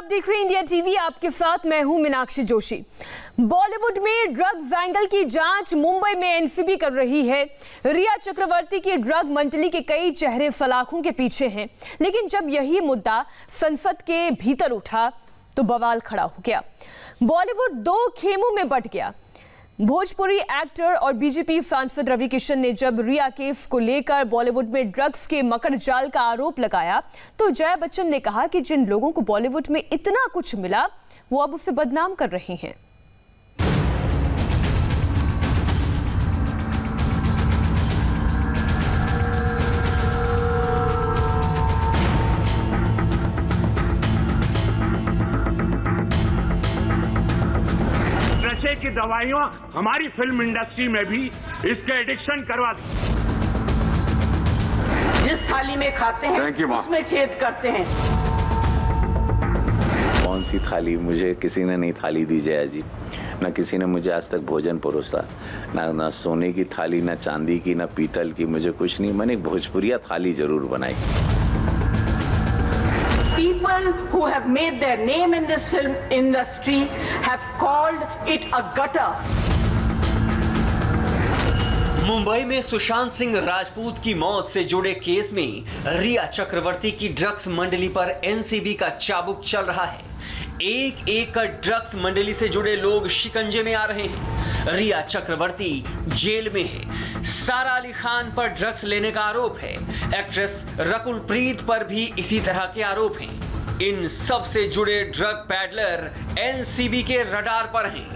देख रहे हैं इंडिया टीवी। आपके साथ मैं हूं मीनाक्षी जोशी। बॉलीवुड में ड्रग्स एंगल की जांच मुंबई में एनसीबी कर रही है। रिया चक्रवर्ती की ड्रग मंडली के कई चेहरे सलाखों के पीछे हैं, लेकिन जब यही मुद्दा संसद के भीतर उठा तो बवाल खड़ा हो गया। बॉलीवुड दो खेमों में बंट गया। भोजपुरी एक्टर और बीजेपी सांसद रवि किशन ने जब रिया केस को लेकर बॉलीवुड में ड्रग्स के मकड़ जाल का आरोप लगाया तो जया बच्चन ने कहा कि जिन लोगों को बॉलीवुड में इतना कुछ मिला वो अब उसे बदनाम कर रहे हैं। की दवाइयां हमारी फिल्म इंडस्ट्री में भी इसके एडिक्शन करवा दी। जिस थाली में खाते हैं उसमें छेद करते हैं। कौन सी थाली? मुझे किसी ने नहीं थाली दी जया जी, ना किसी ने मुझे आज तक भोजन परोसा, ना सोने की थाली, ना चांदी की, ना पीतल की, मुझे कुछ नहीं। मैंने एक भोजपुरिया थाली जरूर बनाई। People who have made their name in this film industry have called it a gutter. Mumbai में सुशांत सिंह राजपूत की मौत से जुड़े केस में रिया चक्रवर्ती की ड्रग्स मंडली पर एनसीबी का चाबुक चल रहा है। एक एक कर ड्रग्स मंडली से जुड़े लोग शिकंजे में आ रहे हैं। रिया चक्रवर्ती जेल में है। सारा अली खान पर ड्रग्स लेने का आरोप है। एक्ट्रेस रकुल प्रीत पर भी इसी तरह के आरोप हैं। इन सब से जुड़े ड्रग पैडलर एनसीबी के रडार पर हैं।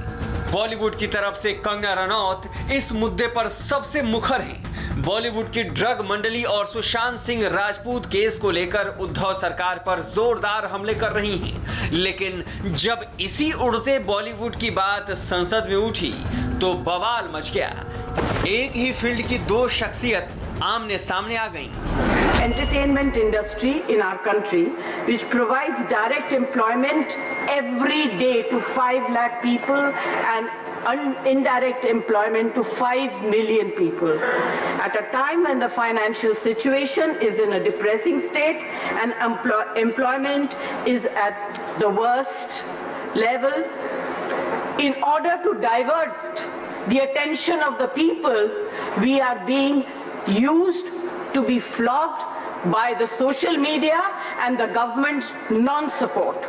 बॉलीवुड की तरफ से कंगना रनौत इस मुद्दे पर सबसे मुखर हैं। बॉलीवुड की ड्रग मंडली और सुशांत सिंह राजपूत केस को लेकर उद्धव सरकार पर जोरदार हमले कर रही हैं। लेकिन जब इसी उड़ते बॉलीवुड की बात संसद में उठी तो बवाल मच गया। एक ही फील्ड की दो शख्सियत आमने सामने आ गईं। Entertainment industry in our country, which provides direct employment every day to 5 lakh people and indirect employment to 5 million people. At a time when the financial situation is in a depressing state and employment is at the worst level, in order to divert the attention of the people, we are being used to be flogged by the social media and the government's non-support.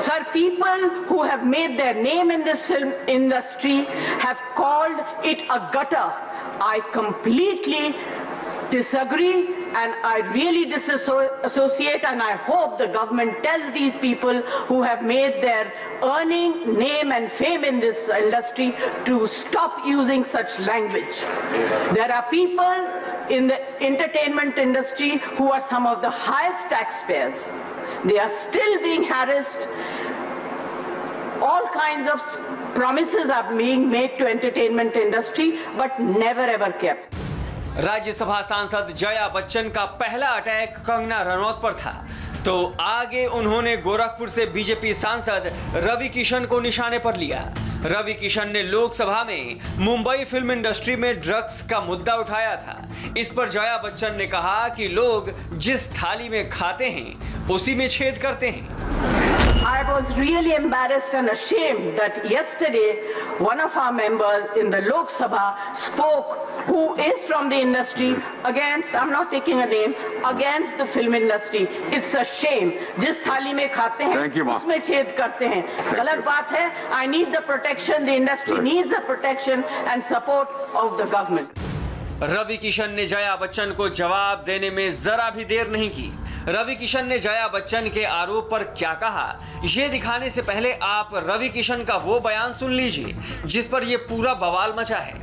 Sir, people who have made their name in this film industry have called it a gutter. I completely disagree and I really disassociate, and I hope the government tells these people who have made their earning, name and fame in this industry to stop using such language. There are people in the entertainment industry who are some of the highest taxpayers. They are still being harassed. All kinds of promises are being made to entertainment industry but never ever kept. Rajya Sabha सांसद जया बच्चन का पहला attack Kangana Ranaut पर था, तो आगे उन्होंने गोरखपुर से BJP सांसद रवि किशन को निशाने पर लिया। रवि किशन ने लोकसभा में मुंबई फिल्म इंडस्ट्री में ड्रग्स का मुद्दा उठाया था। इस पर जया बच्चन ने कहा कि लोग जिस थाली में खाते हैं उसी में छेद करते हैं। I was really embarrassed and ashamed that yesterday one of our members in the Lok Sabha spoke, who is from the industry, against, I'm not taking a name, against the film industry. It's a shame. जिस थाली में खाते हैं उसमें छेद करते हैं। गलत बात है। I need the protection. The industry needs the protection and support of the government. Ravi Kishan ने जया बच्चन को जवाब देने में जरा भी देर नहीं की। रवि किशन ने जया बच्चन के आरोप पर क्या कहा, ये दिखाने से पहले आप रवि किशन का वो बयान सुन लीजिए जिस पर ये पूरा बवाल मचा है।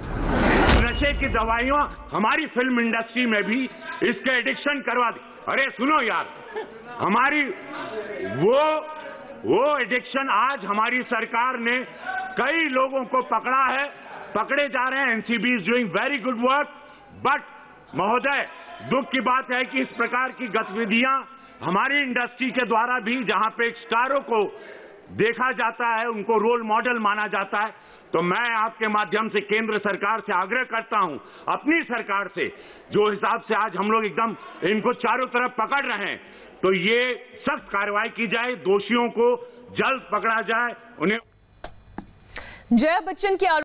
नशे की दवाइयां हमारी फिल्म इंडस्ट्री में भी इसके एडिक्शन करवा दी। अरे सुनो यार, हमारी वो एडिक्शन आज हमारी सरकार ने कई लोगों को पकड़ा है, पकड़े जा रहे हैं। NCB is doing very good work, but महोदय दुख की बात है कि इस प्रकार की गतिविधियां हमारी इंडस्ट्री के द्वारा भी, जहां पे स्टारों को देखा जाता है, उनको रोल मॉडल माना जाता है, तो मैं आपके माध्यम से केंद्र सरकार से आग्रह करता हूं, अपनी सरकार से, जो हिसाब से आज हम लोग एकदम इनको चारों तरफ पकड़ रहे हैं, तो ये सख्त कार्रवाई की जाए, दोषियों को जल्द पकड़ा जाए, उन्हें। जया बच्चन के